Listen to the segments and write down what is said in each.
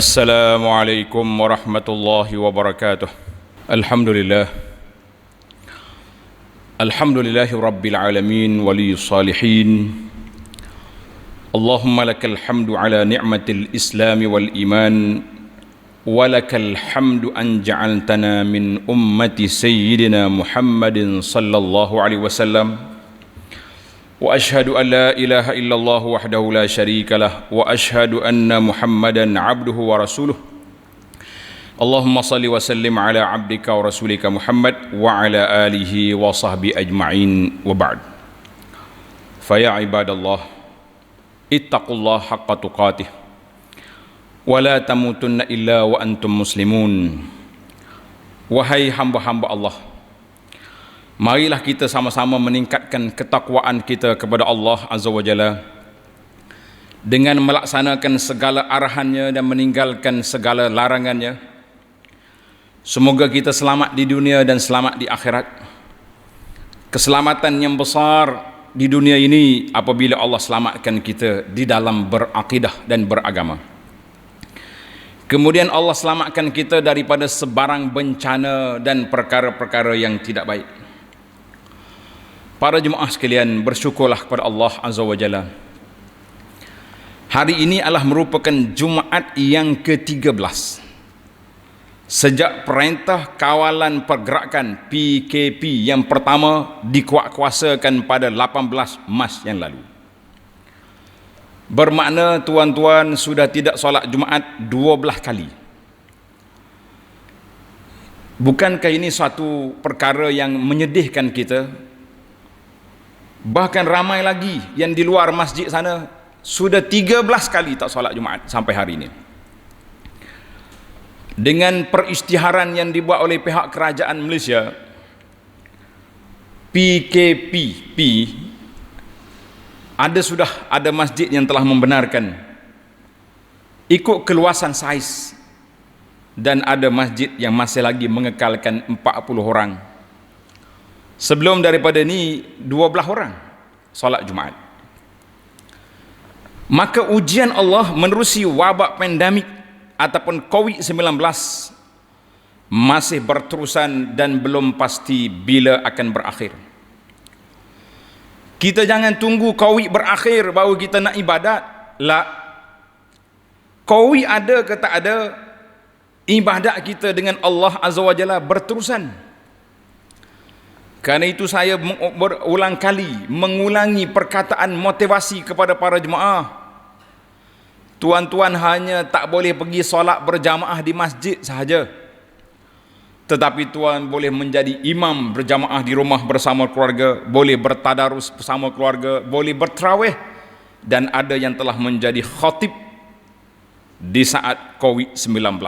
Assalamualaikum warahmatullahi wabarakatuh. Alhamdulillah. Alhamdulillahi rabbil alamin waliyus salihin. Allahumma lakal hamdu ala ni'matil islami wal iman, walakal hamdu an ja'altana min ummati sayyidina Muhammadin sallallahu alaihi wasallam. Wa ashhadu an la ilaha illallah wahdahu la syarika lah, wa ashhadu anna Muhammadan abduhu wa rasuluh. Allahumma salli wa sallim ala abdika wa rasulika Muhammad wa ala alihi wa sahbihi ajma'in, wa ba'd. Fa ya ibadallah, ittaqullah haqqa tuqatih wa la tamutunna illa wa antum muslimun. Wahai hamba-hamba Allah, marilah kita sama-sama meningkatkan ketakwaan kita kepada Allah Azza wa Jalla dengan melaksanakan segala arahannya dan meninggalkan segala larangannya. Semoga kita selamat di dunia dan selamat di akhirat. Keselamatan yang besar di dunia ini apabila Allah selamatkan kita di dalam berakidah dan beragama. Kemudian Allah selamatkan kita daripada sebarang bencana dan perkara-perkara yang tidak baik. Para jemaah sekalian, bersyukurlah kepada Allah Azza wa Jalla. Hari ini adalah merupakan Jumaat yang ke-13 sejak perintah kawalan pergerakan PKP yang pertama dikuatkuasakan pada 18 Mac yang lalu. Bermakna tuan-tuan sudah tidak solat Jumaat 12 kali. Bukankah ini suatu perkara yang menyedihkan kita? Bahkan ramai lagi yang di luar masjid sana sudah 13 kali tak solat Jumaat sampai hari ini. Dengan perisytiharan yang dibuat oleh pihak kerajaan Malaysia, PKP, sudah ada masjid yang telah membenarkan ikut keluasan saiz, dan ada masjid yang masih lagi mengekalkan 40 orang. Sebelum daripada ni 12 orang solat Jumaat. Maka ujian Allah menerusi wabak pandemik ataupun COVID-19 masih berterusan dan belum pasti bila akan berakhir. Kita jangan tunggu COVID berakhir baru kita nak ibadat. La. COVID ada ke tak ada, ibadat kita dengan Allah Azza wa Jalla berterusan. Karena itu saya berulang kali mengulangi perkataan motivasi kepada para jemaah. Tuan-tuan hanya tak boleh pergi solat berjamaah di masjid sahaja, tetapi tuan boleh menjadi imam berjamaah di rumah bersama keluarga, boleh bertadarus bersama keluarga, boleh berterawih, dan ada yang telah menjadi khatib di saat COVID-19.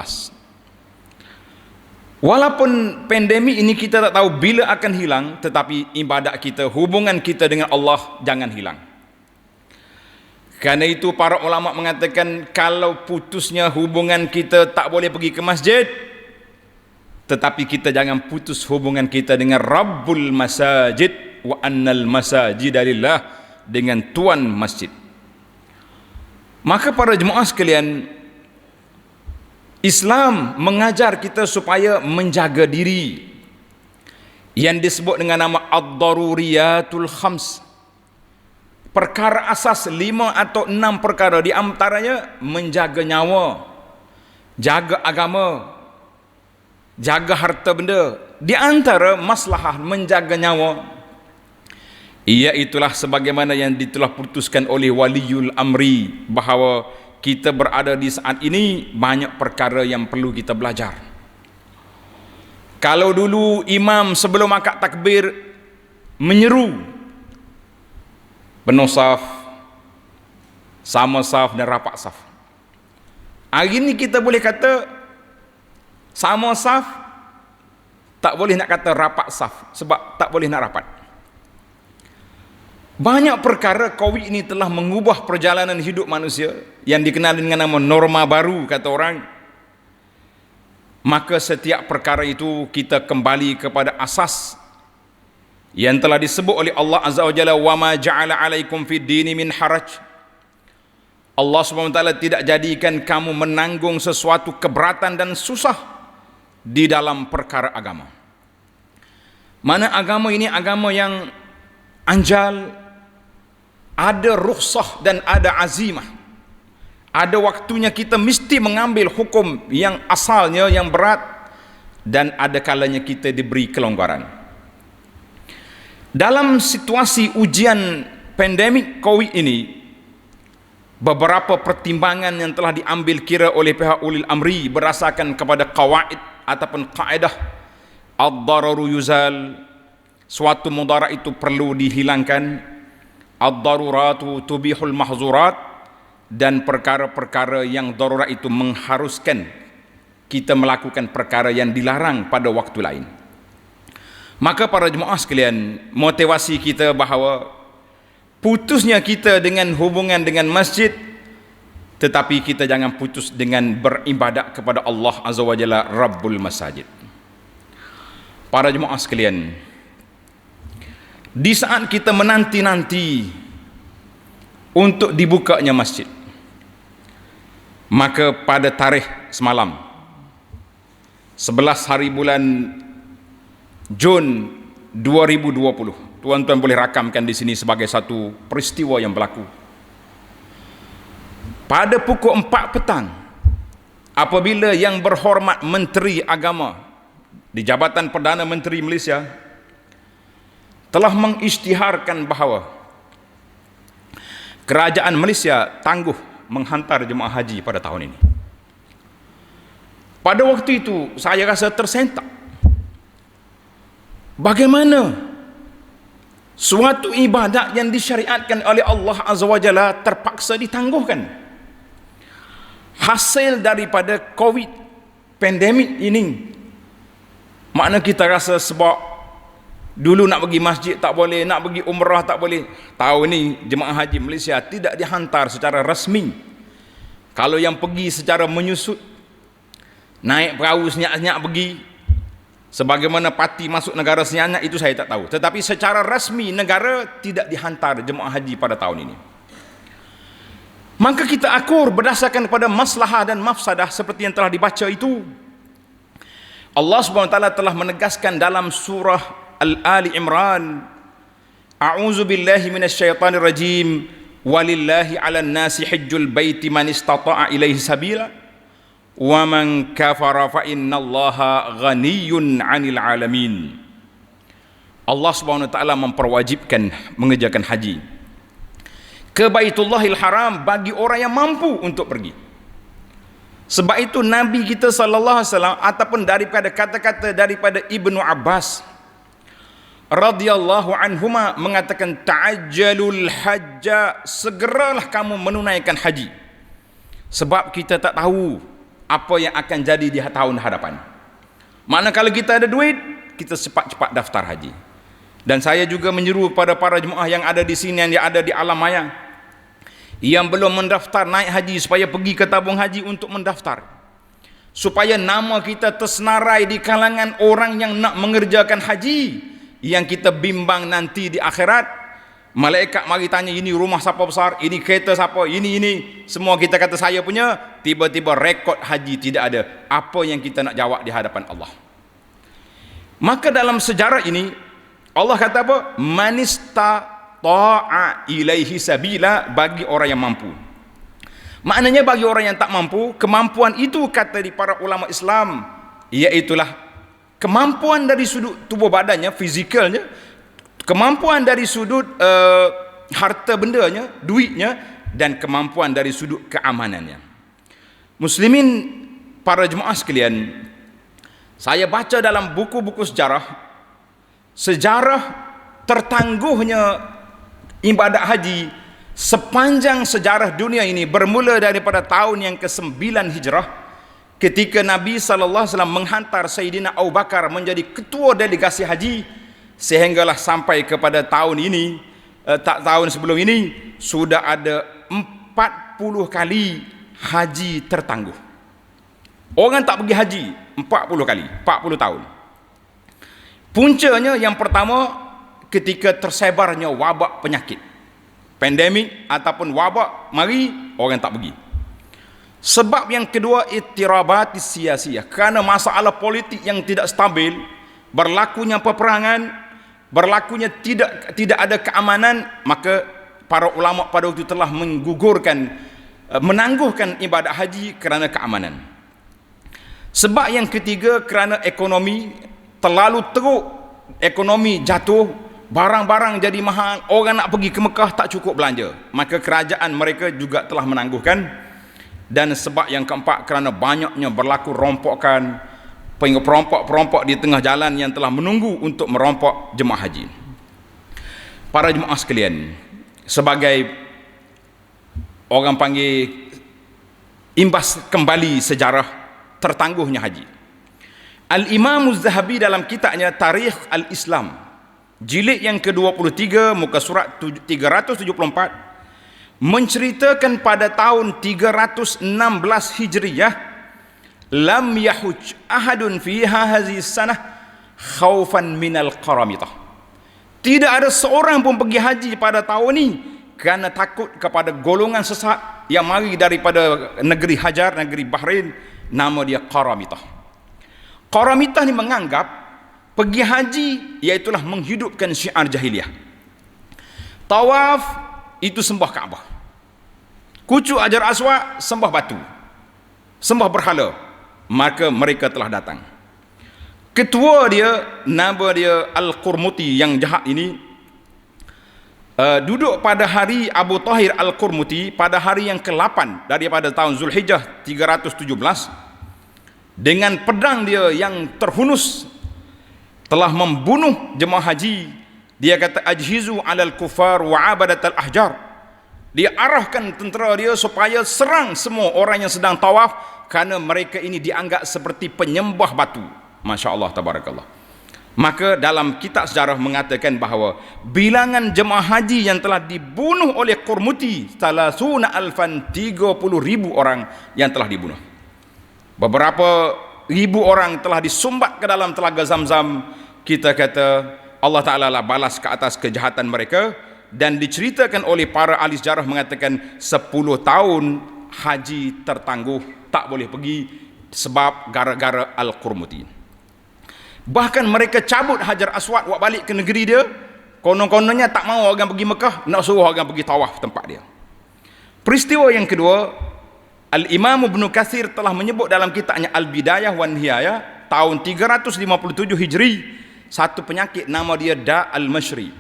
Walaupun pandemik ini kita tak tahu bila akan hilang, tetapi ibadat kita, hubungan kita dengan Allah jangan hilang. Karena itu para ulama mengatakan kalau putusnya hubungan kita tak boleh pergi ke masjid, tetapi kita jangan putus hubungan kita dengan Rabbul Masajid, wa annal masajida lillah, dengan tuan masjid. Maka para jemaah sekalian, Islam mengajar kita supaya menjaga diri yang disebut dengan nama ad-daruriyatul khams. Perkara asas 5 atau 6 perkara, di antaranya menjaga nyawa, jaga agama, jaga harta benda. Di antara maslahah menjaga nyawa, iaitulah sebagaimana yang telah putuskan oleh waliul amri, bahawa kita berada di saat ini banyak perkara yang perlu kita belajar. Kalau dulu imam sebelum akad takbir menyeru penuh saf, sama saf dan rapat saf. Hari ini kita boleh kata sama saf, tak boleh nak kata rapat saf, sebab tak boleh nak rapat. Banyak perkara COVID ini telah mengubah perjalanan hidup manusia yang dikenal dengan nama norma baru, kata orang. Maka setiap perkara itu kita kembali kepada asas yang telah disebut oleh Allah Azza wa Jalla, wa ma ja'ala alaikum fid dini min haraj. Allah SWT tidak jadikan kamu menanggung sesuatu keberatan dan susah di dalam perkara agama. Mana agama ini agama yang anjal, ada rukhsah dan ada azimah. Ada waktunya kita mesti mengambil hukum yang asalnya yang berat, dan ada kalanya kita diberi kelonggaran. Dalam situasi ujian pandemik COVID ini, beberapa pertimbangan yang telah diambil kira oleh pihak ulil amri berdasarkan kepada qawaid ataupun kaedah ad-dararu yuzal, suatu mudarat itu perlu dihilangkan, ad-daruratu tubihul mahzurat, dan perkara-perkara yang darurat itu mengharuskan kita melakukan perkara yang dilarang pada waktu lain. Maka para jemaah sekalian, motivasi kita bahawa putusnya kita dengan hubungan dengan masjid, tetapi kita jangan putus dengan beribadat kepada Allah Azza wa Jalla, Rabbul Masajid. Para jemaah sekalian, di saat kita menanti-nanti untuk dibukanya masjid, maka pada tarikh semalam 11 hari bulan Jun 2020, tuan-tuan boleh rakamkan di sini sebagai satu peristiwa yang berlaku. Pada pukul 4 petang, apabila yang berhormat Menteri Agama di Jabatan Perdana Menteri Malaysia telah mengisytiharkan bahawa kerajaan Malaysia tangguh menghantar jemaah haji pada tahun ini. Pada waktu itu saya rasa tersentak. Bagaimana suatu ibadat yang disyariatkan oleh Allah Azza wa Jalla terpaksa ditangguhkan? Hasil daripada COVID pandemik ini, makna kita rasa sebab dulu nak pergi masjid tak boleh, nak pergi umrah tak boleh. Tahun ni jemaah haji Malaysia tidak dihantar secara rasmi. Kalau yang pergi secara menyusut, naik perahu senyap-senyap pergi, sebagaimana parti masuk negara senyap, itu saya tak tahu. Tetapi secara rasmi negara tidak dihantar jemaah haji pada tahun ini. Maka kita akur berdasarkan kepada maslahah dan mafsadah seperti yang telah dibaca itu. Allah SWT telah menegaskan dalam surah Al-Ali Imran, A'udzu billahi minasyaitonir rajim, walillahi 'alan nasi hajjul baiti man istata'a ilaihi sabila wa man kafara fa innallaha ghaniyyun 'anil 'alamin. Allah SWT memperwajibkan mengerjakan haji ke Baitullahil Haram bagi orang yang mampu untuk pergi. Sebab itu Nabi kita sallallahu alaihi wasallam, ataupun daripada kata-kata daripada Ibnu Abbas radhiyallahu anhuma mengatakan, ta'ajjalul hajja, segeralah kamu menunaikan haji, sebab kita tak tahu apa yang akan jadi di tahun hadapan. Mana kalau kita ada duit, kita cepat-cepat daftar haji. Dan saya juga menyeru pada para jemaah yang ada di sini, yang ada di alam maya, yang belum mendaftar naik haji, supaya pergi ke tabung haji untuk mendaftar, supaya nama kita tersenarai di kalangan orang yang nak mengerjakan haji, yang kita bimbang nanti di akhirat malaikat mari tanya, ini rumah siapa besar, ini kereta siapa, ini semua kita kata saya punya, tiba-tiba rekod haji tidak ada. Apa yang kita nak jawab di hadapan Allah? Maka dalam sejarah ini Allah kata apa? Manista ta'a ilaihi sabila, bagi orang yang mampu. Maknanya bagi orang yang tak mampu, kemampuan itu kata di para ulama Islam, iaitulah kemampuan dari sudut tubuh badannya, fizikalnya, kemampuan dari sudut harta bendanya, duitnya, dan kemampuan dari sudut keamanannya. Muslimin, para jemaah sekalian, saya baca dalam buku-buku sejarah tertangguhnya ibadat haji sepanjang sejarah dunia ini bermula daripada tahun yang ke-9 Hijrah, ketika Nabi SAW menghantar Sayyidina Abu Bakar menjadi ketua delegasi haji, sehinggalah sampai kepada tahun ini, tahun sebelum ini, sudah ada 40 kali haji tertangguh. Orang tak pergi haji 40 kali, 40 tahun. Puncanya yang pertama ketika tersebarnya wabak penyakit. pandemik ataupun wabak mari, orang tak pergi. Sebab yang kedua, ittirabatis siyasiyah, kerana masalah politik yang tidak stabil, berlakunya peperangan, berlakunya tidak ada keamanan, maka para ulama pada waktu itu telah menangguhkan ibadat haji kerana keamanan. Sebab yang ketiga, kerana ekonomi terlalu teruk, ekonomi jatuh, barang-barang jadi mahal, orang nak pergi ke Mekah tak cukup belanja, maka kerajaan mereka juga telah menangguhkan. Dan sebab yang keempat, kerana banyaknya berlaku rompokan, perompok-perompok di tengah jalan yang telah menunggu untuk merompok jemaah haji. Para jemaah sekalian, sebagai orang panggil imbas kembali sejarah tertangguhnya haji, Al-Imam Az-Zahabi dalam kitabnya Tarikh Al-Islam jilid yang ke-23 muka surat 374 menceritakan pada tahun 316 Hijriyah, lam yahuj ahadun fiha hazihi sanah khaufan minal qaramitah. Tidak ada seorang pun pergi haji pada tahun ini kerana takut kepada golongan sesat yang mari daripada negeri Hajar, negeri Bahrain, nama dia qaramitah. Qaramitah ni menganggap pergi haji iaitulah menghidupkan syiar jahiliah. Tawaf itu sembah Kaabah, kucuk Hajar Aswad sembah batu, sembah berhala. Maka mereka telah datang. Ketua dia, nama dia Al-Qurmuti yang jahat ini, duduk pada hari Abu Tahir Al-Qurmuti pada hari yang ke-8 daripada tahun Zulhijjah 317, dengan pedang dia yang terhunus telah membunuh jemaah haji. Dia kata ajhizu alal kufar wa abadatal ahjar. Dia arahkan tentera dia supaya serang semua orang yang sedang tawaf, kerana mereka ini dianggap seperti penyembah batu. Masya Allah, tabarakallah. Maka dalam kitab sejarah mengatakan bahawa bilangan jemaah haji yang telah dibunuh oleh Qurmuti salasuna alfan, 30,000 orang yang telah dibunuh. Beberapa ribu orang telah disumbat ke dalam telaga Zamzam. Kita kata Allah Ta'ala lah balas ke atas kejahatan mereka. Dan diceritakan oleh para ahli sejarah mengatakan 10 tahun haji tertangguh, tak boleh pergi sebab gara-gara Al-Qurmuti. Bahkan mereka cabut Hajar Aswad buat balik ke negeri dia. Konon-kononnya tak mahu orang pergi Mekah, nak suruh orang pergi tawaf tempat dia. Peristiwa yang kedua, Al-Imam Ibn Katsir telah menyebut dalam kitabnya Al-Bidayah wan Nihayah tahun 357 Hijri, satu penyakit nama dia Da' al-Mashri.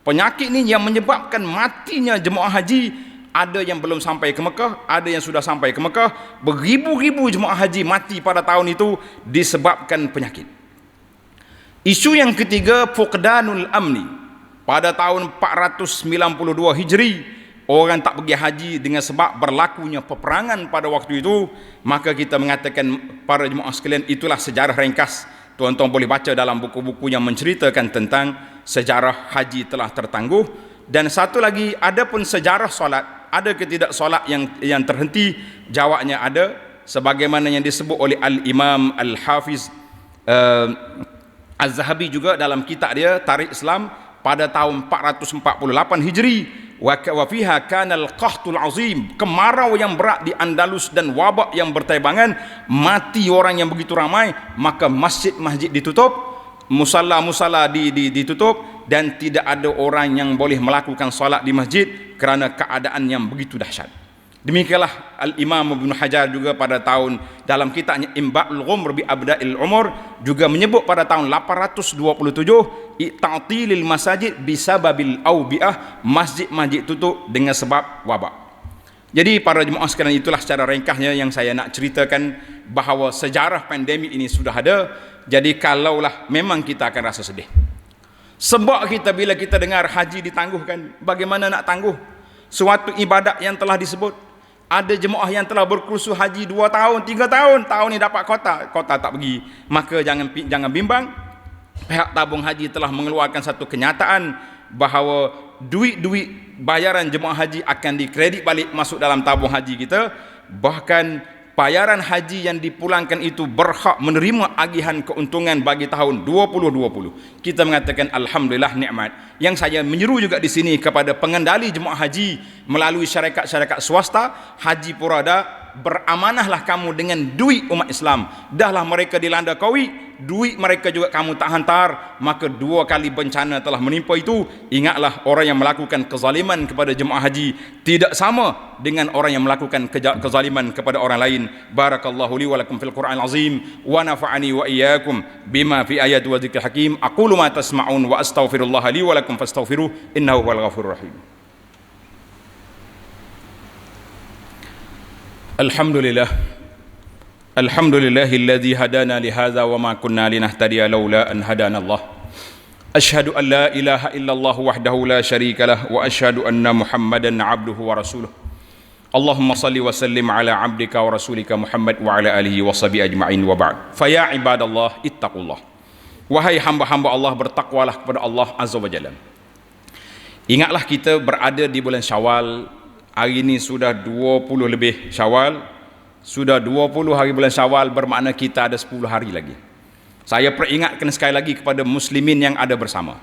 Penyakit ni yang menyebabkan matinya jemaah haji. Ada yang belum sampai ke Mekah, ada yang sudah sampai ke Mekah. Beribu-ribu jemaah haji mati pada tahun itu disebabkan penyakit. Isu yang ketiga, fuqdanul amni. Pada tahun 492 Hijri, orang tak pergi haji dengan sebab berlakunya peperangan pada waktu itu. Maka kita mengatakan, para jemaah sekalian, itulah sejarah ringkas. Tuan-tuan boleh baca dalam buku-buku yang menceritakan tentang sejarah haji telah tertangguh. Dan satu lagi, ada pun sejarah solat, ada ke tidak solat yang terhenti? Jawabnya ada, sebagaimana yang disebut oleh Al-Imam Al-Hafiz Az-Zahabi juga dalam kitab dia Tarikh Islam pada tahun 448 Hijri. Wa fiha kana al-qahtul azim, kemarau yang berat di Andalus dan wabak yang bertebangan, mati orang yang begitu ramai. Maka masjid-masjid ditutup, musalla-musalla ditutup, dan tidak ada orang yang boleh melakukan solat di masjid kerana keadaan yang begitu dahsyat. Demikianlah Al-Imam Ibn Hajar juga pada tahun dalam kitabnya Imba'ul Ghumr bi Abda'il Umur juga menyebut pada tahun 827 i'tatilil masajid bisababil aubi'ah, masjid-masjid tutup dengan sebab wabak. Jadi para jemaah sekalian, itulah secara ringkasnya yang saya nak ceritakan bahawa sejarah pandemik ini sudah ada. Jadi kalaulah memang kita akan rasa sedih. Sebab kita bila kita dengar haji ditangguhkan, bagaimana nak tangguh suatu ibadat yang telah disebut? Ada jemaah yang telah berkursus haji 2 tahun, 3 tahun, tahun ni dapat kota tak pergi. Maka jangan bimbang. Pihak tabung haji telah mengeluarkan satu kenyataan bahawa duit-duit bayaran jemaah haji akan dikredit balik masuk dalam tabung haji kita. Bahkan bayaran haji yang dipulangkan itu berhak menerima agihan keuntungan bagi tahun 2020. Kita mengatakan alhamdulillah nikmat. Yang saya menyeru juga di sini kepada pengendali jemaah haji melalui syarikat-syarikat swasta, Haji Purada, beramanahlah kamu dengan duit umat Islam. Dahlah mereka dilanda Covid, duit mereka juga kamu tak hantar, maka 2 kali bencana telah menimpa itu. Ingatlah, orang yang melakukan kezaliman kepada jemaah haji tidak sama dengan orang yang melakukan kezaliman kepada orang lain. Barakallahu li wa lakum fil Qur'anil azim wa nafa'ani wa iyyakum bima fi ayati wa dzikril hakim. Aqulu ma tasma'un wa astaghfirullah li wa lakum fastaghfiruh innahu huwal ghafurur rahim. Alhamdulillah, alhamdulillahilladzi hadana lihadza wa ma kunna linahtadiya laula an hadana Allah. Asyhadu an la ilaha illallah wahdahu la syarikalah wa asyhadu anna Muhammadan abduhu wa rasuluh. Allahumma salli wa sallim ala abdika wa rasulika Muhammad wa ala alihi wa sahbihi ajma'in wa ba'd. Fa ya ibadallah ittaqullah. Wahai hamba-hamba Allah, bertakwalah kepada Allah azza wa jalla. Ingatlah, kita berada di bulan Syawal. Hari ini sudah 20 lebih Syawal. Sudah 20 hari bulan Syawal, bermakna kita ada 10 hari lagi. Saya peringatkan sekali lagi kepada muslimin yang ada bersama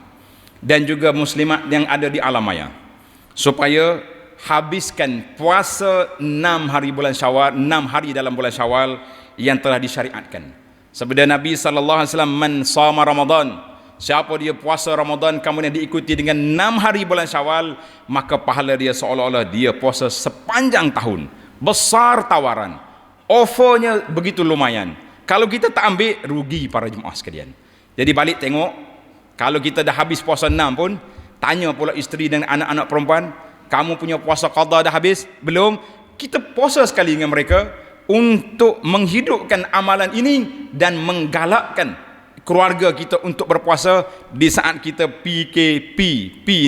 dan juga muslimat yang ada di alam maya, supaya habiskan puasa 6 hari bulan Syawal, 6 hari dalam bulan Syawal yang telah disyariatkan. Sabda Nabi SAW, man sama Ramadan, siapa dia puasa Ramadan kemudian diikuti dengan 6 hari bulan Syawal, maka pahala dia seolah-olah dia puasa sepanjang tahun. Besar tawaran, offernya begitu lumayan. Kalau kita tak ambil, rugi para jemaah sekalian. Jadi balik tengok, kalau kita dah habis puasa 6 pun, tanya pula isteri dan anak-anak perempuan, kamu punya puasa qada dah habis? Belum? Kita puasa sekali dengan mereka untuk menghidupkan amalan ini dan menggalakkan keluarga kita untuk berpuasa di saat kita PKP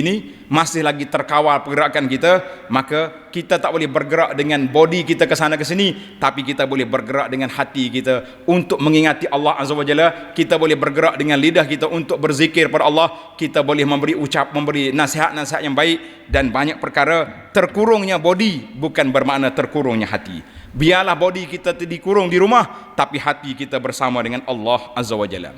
ini masih lagi terkawal pergerakan kita. Maka kita tak boleh bergerak dengan body kita ke sana ke sini, tapi kita boleh bergerak dengan hati kita untuk mengingati Allah azza wa jalla. Kita boleh bergerak dengan lidah kita untuk berzikir pada Allah. Kita boleh memberi nasihat-nasihat yang baik dan banyak perkara. Terkurungnya body bukan bermakna terkurungnya hati. Biarlah body kita dikurung di rumah, tapi hati kita bersama dengan Allah azza wa jalla.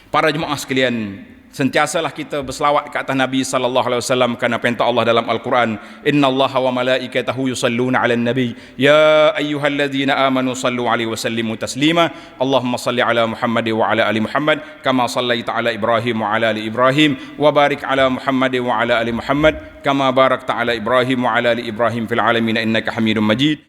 Para jemaah sekalian, sentiasalah kita berselawat ke atas Nabi sallallahu alaihi wasallam, kerana perintah Allah dalam Al-Quran, innallaha wa malaikatahu yusalluna 'alan nabi ya ayyuhalladzina amanu sallu 'alaihi wa sallimu taslima. Allahumma salli 'ala Muhammad wa 'ala ali Muhammad kama sallaita 'ala Ibrahim wa 'ala ali Ibrahim wa barik 'ala Muhammad wa 'ala ali Muhammad kama barakta 'ala Ibrahim wa 'ala ali Ibrahim fil 'alamin innaka Hamidum Majid.